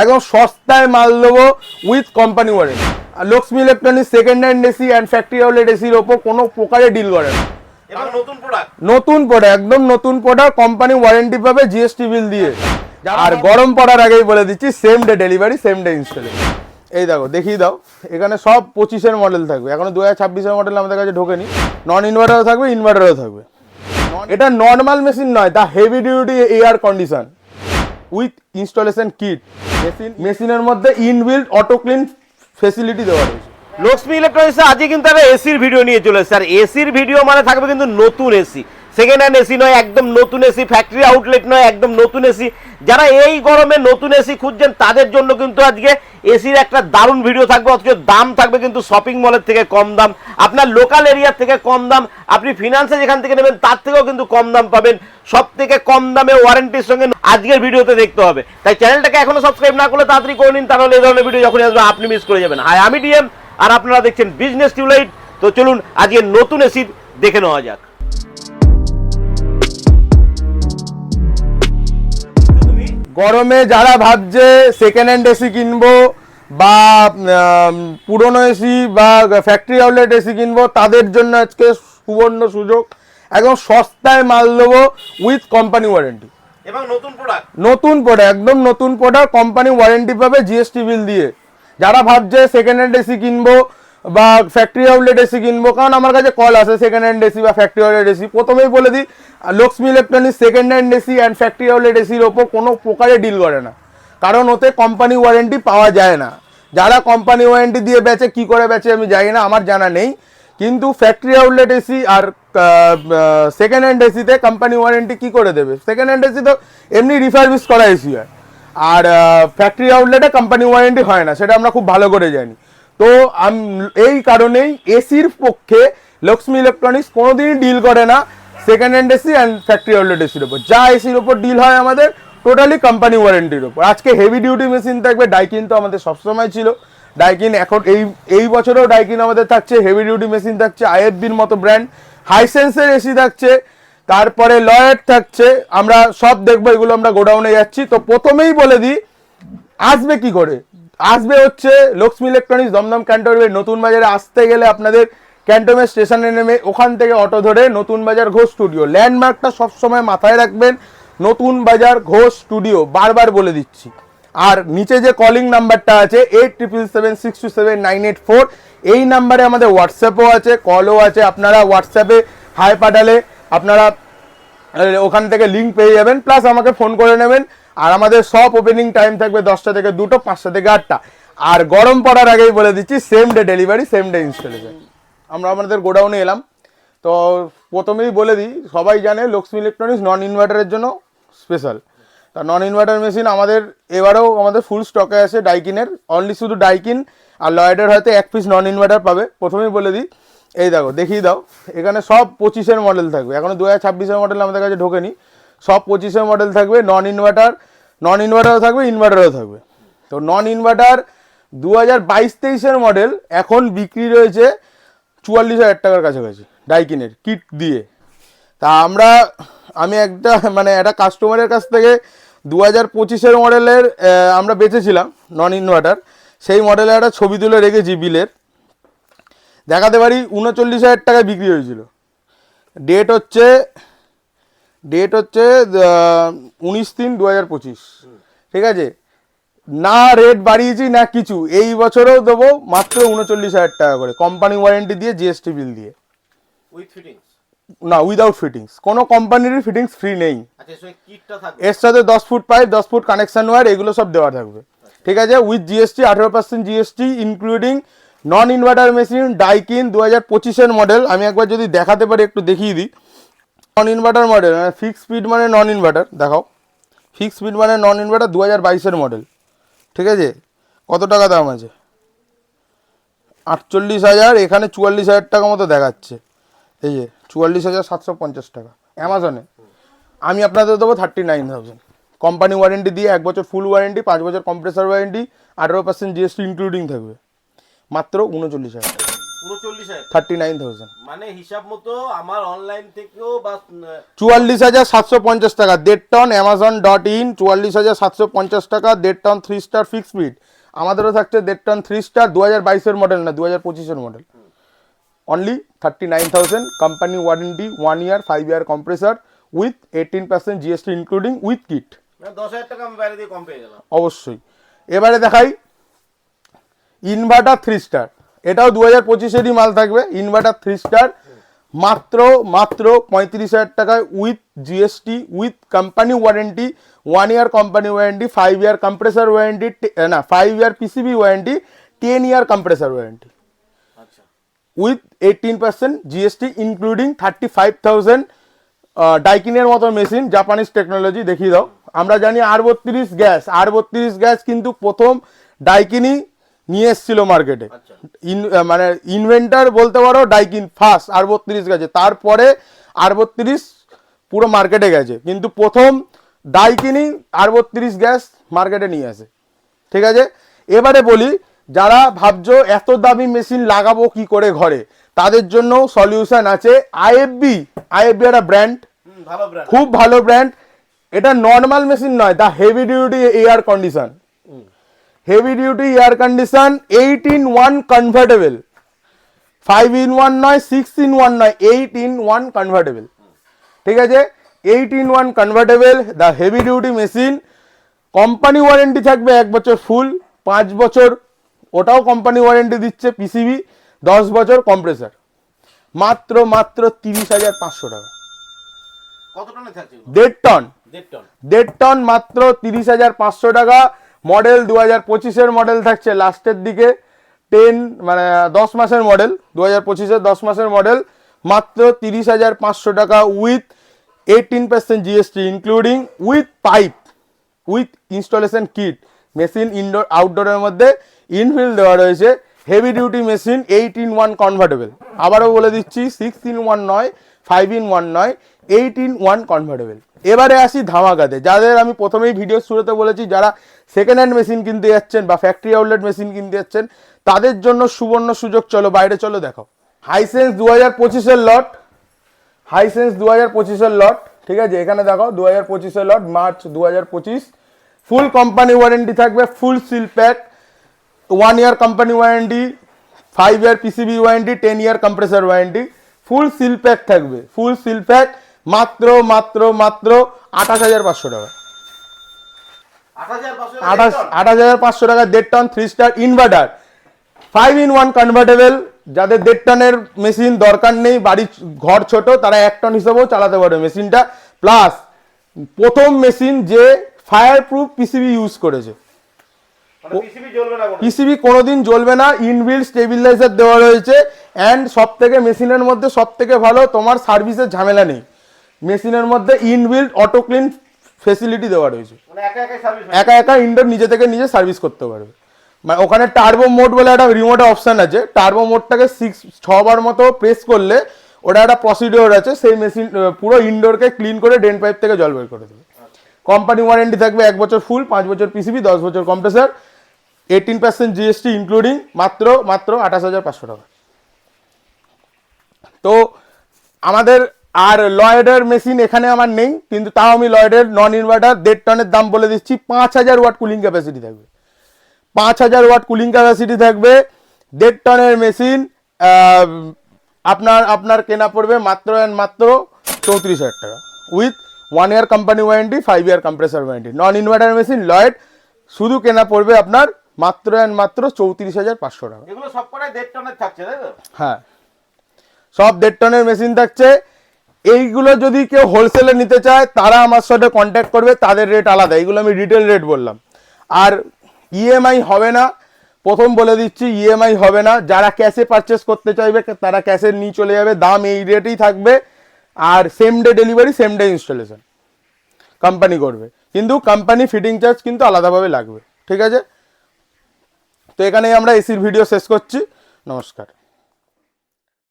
একদম সস্তায় মাল দেবো উইথ কোম্পানি ওয়ারেন্টি। আর Lakshmi electronics second hand AC and factory outlet এসির ওপর কোনো প্রকারে ডিল করে না। নতুন প্রোডাক্ট, একদম নতুন প্রোডাক্ট, কোম্পানি ওয়ারেন্টি পাবে জিএসটি বিল দিয়ে। আর গরম পড়ার আগেই বলে দিচ্ছি same day delivery, same day installation. এই দেখো, দেখিয়ে দাও, এখানে সব 25-এর মডেল থাকবে, এখনো 2026-এর মডেল আমাদের কাছে ঢোকেনি। নন ইনভার্টারও থাকবে, ইনভার্টারও থাকবে। এটা নর্মাল মেশিন নয়, তা heavy duty air condition with installation kit. মেশিনের মধ্যে ইনবিল্ট অটো ক্লিন ফেসিলিটি দেওয়া রয়েছে। লক্ষ্মী ইলেকট্রনিক্স আজকে কিন্তু একটা এসির ভিডিও নিয়ে চলে এসেছে। আর এসির ভিডিও মানে থাকবে কিন্তু নতুন এসি, সেকেন্ড হ্যান্ড এসি নয়, একদম নতুন এসি, ফ্যাক্টরি আউটলেট নয়, একদম নতুন এসি। যারা এই গরমে নতুন এসি খুঁজছেন তাদের জন্য কিন্তু আজকে এসির একটা দারুণ ভিডিও থাকবে। অথচ দাম থাকবে কিন্তু শপিং মলের থেকে কম দাম, আপনার লোকাল এরিয়ার থেকে কম দাম, আপনি ফিনান্সে যেখান থেকে নেবেন তার থেকেও কিন্তু কম দাম পাবেন। সব থেকে কম দামে ওয়ারেন্টির সঙ্গে আজকের ভিডিওতে দেখতে হবে। তাই চ্যানেলটাকে এখনো সাবস্ক্রাইব না করলে তাড়াতাড়ি করে নিন, তাহলে এই ধরনের ভিডিও যখনই আসবে আপনি মিস করে যাবেন। হাই, আমি ডিএম, আর আপনারা দেখছেন বিজনেস টিউবলাইট। তো চলুন আজকে নতুন এসি দেখে নেওয়া যাক। গরমে যারা ভাবছে সেকেন্ড হ্যান্ড এসি কিনবো বা পুরনো এসি বা ফ্যাক্টরি আউটলেট এসি কিনবো, তাদের জন্য আজকে সুবর্ণ সুযোগ। একদম সস্তায় মাল দেবো উইথ কোম্পানি ওয়ারেন্টি এবং নতুন প্রোডাক্ট, একদম নতুন প্রোডাক্ট, কোম্পানি ওয়ারেন্টি পাবে জিএসটি বিল দিয়ে। যারা ভাবছে সেকেন্ড হ্যান্ড এসি কিনবো বা ফ্যাক্টরি আউটলেট এসি কিনবো, কারণ আমার কাছে কল আসে সেকেন্ড হ্যান্ড এসি বা ফ্যাক্টরি আউটলেট এসি। প্রথমেই বলে দিই, Lakshmi electronics second hand AC and factory outlet এসির ওপর কোনো প্রকারে ডিল করে না, কারণ ওতে কোম্পানি ওয়ারেন্টি পাওয়া যায় না। যারা কোম্পানি ওয়ারেন্টি দিয়ে বেচে, কি করে বেচে আমি জানি না, আমার জানা নেই। কিন্তু ফ্যাক্টরি আউটলেট এসি আর সেকেন্ড হ্যান্ড এসিতে কোম্পানি ওয়ারেন্টি কি করে দেবে? সেকেন্ড হ্যান্ড এসি তো এমনি রিফারবিশ করা এসি হয়, আর ফ্যাক্টরি আউটলেটে কোম্পানি ওয়ারেন্টি হয় না, সেটা আমরা খুব ভালো করে জানি। তো এই কারণেই এসির পক্ষে লক্ষ্মী ইলেকট্রনিক্স কোনোদিনই ডিল করে না second hand AC and factory outlet এসির ওপর। যা এসির ওপর ডিল হয় আমাদের টোটালি কোম্পানি ওয়ারেন্টির ওপর। আজকে হেভি ডিউটি মেশিন থাকবে, ডাইকিন তো আমাদের সবসময় ছিল, ডাইকিন এখন এই বছরেও ডাইকিন আমাদের থাকছে, হেভি ডিউটি মেশিন থাকছে, আইএফবির মতো ব্র্যান্ড, হাইসেন্সের এসি থাকছে, তারপরে লয়েড থাকছে। আমরা সব দেখবো, এগুলো আমরা গোডাউনে যাচ্ছি। তো প্রথমেই বলে দিই, আসবে কি করে? আসবে হচ্ছে লক্ষ্মী ইলেকট্রনিক্স দমদম ক্যান্টনমেন্ট নতুন বাজারে। আসতে গেলে আপনাদের ক্যান্টনমেন্ট স্টেশনে নেমে ওখান থেকে অটো ধরে নতুন বাজার ঘোষ স্টুডিও, ল্যান্ডমার্কটা সবসময় মাথায় রাখবেন, নতুন বাজার ঘোষ স্টুডিও, বারবার বলে দিচ্ছি। আর নিচে যে কলিং নাম্বারটা আছে 8777627984, এই নাম্বারে আমাদের হোয়াটসঅ্যাপও আছে, কলও আছে। আপনারা হোয়াটসঅ্যাপে হাই পাঠালে আপনারা ওখান থেকে লিঙ্ক পেয়ে যাবেন, প্লাস আমাকে ফোন করে নেবেন। আর আমাদের সব ওপেনিং টাইম থাকবে 10টা থেকে 2টো, 5টা থেকে 8টা। আর গরম পড়ার আগেই বলে দিচ্ছি same day delivery, same day installation. আমরা আমাদের গোডাউনে এলাম। তো প্রথমেই বলে দিই, সবাই জানে লক্ষ্মী ইলেকট্রনিক্স নন ইনভার্টারের জন্য স্পেশাল। তা নন ইনভার্টার মেশিন আমাদের এবারেও আমাদের ফুল স্টকে আছে ডাইকিনের, অনলি শুধু ডাইকিন আর লয়েডের হয়তো 1 পিস নন ইনভার্টার পাবে। প্রথমেই বলে দিই, এই দেখো, দেখিয়ে দাও, এখানে সব 25-এর মডেল থাকবে, এখনো 2026-এর মডেল আমাদের কাছে ঢোকেনি। সব 25-এর মডেল থাকবে, নন ইনভার্টারও থাকবে, ইনভার্টারও থাকবে। তো নন ইনভার্টার 2022-23-এর মডেল এখন বিক্রি রয়েছে 44,000 টাকার কাছাকাছি ডাইকিনের কিট দিয়ে। তা আমি একটা কাস্টমারের কাছ থেকে 2025-এর মডেলের আমরা বেচেছিলাম নন ইনভার্টার, সেই মডেলের একটা ছবি তুলে রেখেছি বিলের, দেখাতে পারি। 39,000 টাকায় বিক্রি হয়েছিল। ডেট হচ্ছে 19/3/2025, ঠিক আছে? না রেট বাড়িয়েছি না কিছু, এই বছরেও দেবো মাত্র 39,000 টাকা করে, কোম্পানি ওয়ারেন্টি দিয়ে, জিএসটি বিল দিয়ে। না, উইদাউট ফিটিংস, কোনো কোম্পানির ফিটিংস ফ্রি নেই। এর সাথে 10 foot pipe, 10 foot connection wire, এগুলো সব দেওয়া থাকবে, ঠিক আছে? With GST 18% GST including. Non inverter machine Daikin 2025-এর মডেল। আমি একবার যদি দেখাতে পারি একটু দেখিয়ে দিই। নন ইনভার্টার মডেল, মানে ফিক্স স্পিড মানে নন ইনভার্টার, দেখাও। ফিক্স স্পিড মানে নন ইনভার্টার 2022-এর মডেল, ঠিক আছে? কত টাকা দাম আছে? 48,000, এখানে 44,000 টাকা মতো দেখাচ্ছে। এই যে 44,750 টাকা অ্যামাজনে। আমি আপনাদের দেবো 39,000 কোম্পানি ওয়ারেন্টি দিয়ে, 1 বছর ফুল ওয়ারেন্টি, 5 বছর কম্প্রেসার ওয়ারেন্টি, 18% জিএসটি ইনক্লুডিং থাকবে, মাত্র 39,000 টাকা। 39,000 39,000 মানে হিসাব মতো আমার অনলাইন থেকেও বা 44,750 টাকা 1.5 টন amazon.in 44,750 টাকা 1.5 টন 3 স্টার ফিক্স স্পিড আমাদেরও থাকছে 1.5 টন 3 স্টার 2022 এর মডেল না 2025 এর model only 39,000 company warranty 1 year 5 year compressor with 18% GST including with kit 10,000 টাকা আমি বাইরে দিয়ে কম পেয়ে গেলাম অবশ্যই এবারে দেখাই ইনভার্টার 3 স্টার এটাও 2025 এরই মাল থাকবে ইনভার্টার 3 স্টার মাত্র 35,000 টাকায় with GST with company warranty 1 year company warranty 5 year compressor warranty না 5 ইয়ার পিসিবি ওয়ারেন্টি 10 ইয়ার কম্প্রেসর ওয়ারেন্টি আচ্ছা উইথ 18% জিএসটি ইনক্লুডিং 35,000 ডাইকিনের মতো মেশিন জাপানিজ টেকনোলজি দেখিয়ে দাও আমরা জানি R32 গ্যাস কিন্তু প্রথম ডাইকিনি নিয়ে এসেছিল মার্কেটে মানে ইনভেন্টার বলতে পারো ডাইকিন ফার্স্ট R32 গেছে তারপরে R32 পুরো মার্কেটে গেছে কিন্তু প্রথম ডাইকিনি R32 গ্যাস মার্কেটে নিয়ে আসে ঠিক আছে এবারে বলি যারা ভাবছো এত দামি মেশিন লাগাবো কি করে ঘরে তাদের জন্য সলিউশন আছে আইএফবি একটা ব্র্যান্ড ভালো ব্র্যান্ড খুব ভালো ব্র্যান্ড এটা নর্মাল মেশিন নয় the heavy duty air condition heavy duty air condition 8-in-1 convertible 5-in-1 নয় 6-in-1 নয় 8-in-1 কনভার্টেবল ঠিক আছে 8-in-1 convertible the heavy duty machine company warranty থাকবে 1 বছর ফুল 5 বছর ওটাও কোম্পানি ওয়ারেন্টি দিচ্ছে পিসিবি 10 বছর কম্প্রেসর মাত্র 30,500 টাকা কত টনে থাকছে 1.5 টন 1.5 টন মাত্র 30,500 টাকা মডেল 2025 এর মডেল থাকছে লাস্টের দিকে 10 মাসের মডেল 2025 এর 10 মাসের মডেল মাত্র 30,500 টাকা with 18% GST including with pipe with installation kit machine indoor আউটডোরের মধ্যে ইনফিল দেওয়া রয়েছে heavy duty machine 8-in-1 convertible আবারও বলে দিচ্ছি 6-in-1 নয় 5-in-1 নয় 8-in-1 কনভার্টেবল এবারে আসি ধামাকাতে যাদের আমি প্রথমেই ভিডিও শুরুতে বলেছি যারা সেকেন্ড হ্যান্ড মেশিন কিনতে যাচ্ছেন বা ফ্যাক্টরি আউটলেট মেশিন কিনতে যাচ্ছেন তাদের জন্য সুবর্ণ সুযোগ চলো বাইরে চলো দেখো হাইসেন্স 2025 এর লট হাইসেন্স 2025 এর লট ঠিক আছে এখানে দেখো 2025 এর লট মার্চ 2025 ফুল কোম্পানি ওয়ারেন্টি থাকবে ফুল সিল প্যাক 1 ইয়ার কোম্পানি ওয়ারেন্টি 5 ইয়ার পিসিবি ওয়ারেন্টি 10 ইয়ার কম্প্রেসর ওয়ারেন্টি ফুল সিল প্যাক থাকবে ফুল সিল প্যাক মাত্র 28,500 টাকা 28,500 টাকা 1.5 ton 3 star inverter 5-in-1 convertible যাদের 1.5 টনের মেশিন দরকার নেই বাড়ি ঘর ছোট তারা 1 টন হিসেবেও চালাতে পারবে মেশিনটা প্লাস প্রথম মেশিন যে ফায়ার প্রুফ পিসিবি ইউজ করেছে পিসিবি কোনোদিন জ্বলবে না ইনবিল্ট স্টেবিলাইজার দেওয়া রয়েছে অ্যান্ড সব থেকে মেশিনের মধ্যে সব থেকে ভালো তোমার সার্ভিসের ঝামেলা নেই মেশিনের মধ্যে ইনবিল্ট অটো ক্লিন ফেসিলিটি দেওয়া রয়েছে একা ইনডোর নিজে থেকে নিজে সার্ভিস করতে পারবে মানে ওখানে টার্বো মোড বলে একটা রিমোট অপশন আছে টার্বো মোডটাকে 6 বার মতো প্রেস করলে ওটা একটা প্রসিডিওর আছে সেই মেশিন পুরো ইনডোরকে ক্লিন করে ড্রেন পাইপ থেকে জল বের করে দেবে কোম্পানি ওয়ারেন্টি থাকবে 1 বছর ফুল 5 বছর পিসিবি 10 বছর কম্প্রেসর 18% জিএসটি ইনক্লুডিং মাত্র 28,500 টাকা তো আমাদের আর লয়েডের মেশিন এখানে আমার নেই কিন্তু তাও আমি লয়েডের নন ইনভার্টার 1.5 টনের দাম বলে দিচ্ছি 5,000 ওয়াট কুলিং ক্যাপাসিটি থাকবে 5,000 ওয়াট কুলিং ক্যাপাসিটি থাকবে 1.5 টনের মেশিন আপনার কেনা পড়বে মাত্র 34,000 টাকা with 1 year company warranty 5 year compressor warranty non inverter machine Lloyd শুধু কেনা পড়বে আপনার মাত্র 34,500 টাকা এগুলো সব কটাই 1.5 টনের থাকছে তাই তো হ্যাঁ সব 1.5 টনের মেশিন থাকছে এইগুলো যদি কেউ হোলসেলে নিতে চায় তারা আমার সাথে কন্ট্যাক্ট করবে তাদের রেট আলাদা এইগুলো আমি রিটেল রেট বললাম আর ইএমআই হবে না প্রথম বলে দিচ্ছি ইএমআই হবে না যারা ক্যাশে পারচেস করতে চাইবে তারা ক্যাশে নিয়ে চলে যাবে দাম এই রেটেই থাকবে আর same day delivery same day installation company করবে কিন্তু কোম্পানি ফিটিং চার্জ কিন্তু আলাদাভাবে লাগবে ঠিক আছে তো এখানেই আমরা এসির ভিডিও শেষ করছি নমস্কার